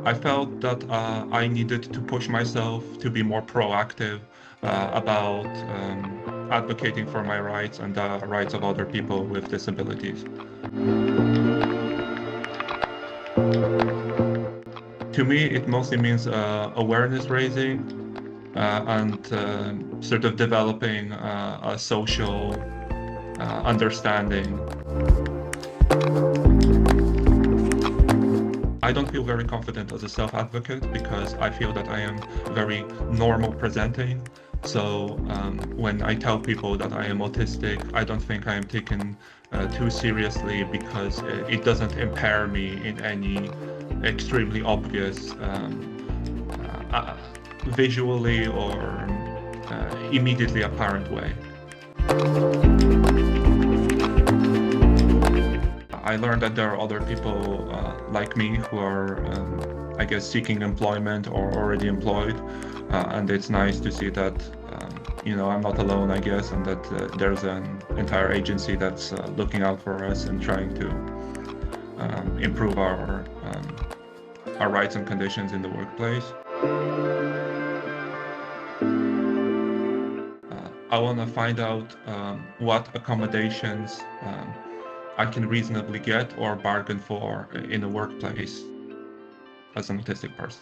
I felt that I needed to push myself to be more proactive about advocating for my rights and the rights of other people with disabilities. To me, it mostly means awareness raising and sort of developing a social understanding. I don't feel very confident as a self-advocate because I feel that I am very normal presenting. So when I tell people that I am autistic, I don't think I am taken too seriously because it doesn't impair me in any extremely obvious visually or immediately apparent way. I learned that there are other people like me who are, I guess, seeking employment or already employed, and it's nice to see that, I'm not alone, I guess, and that there's an entire agency that's looking out for us and trying to improve our rights and conditions in the workplace. I want to find out what accommodations I can reasonably get or bargain for in a workplace as an autistic person.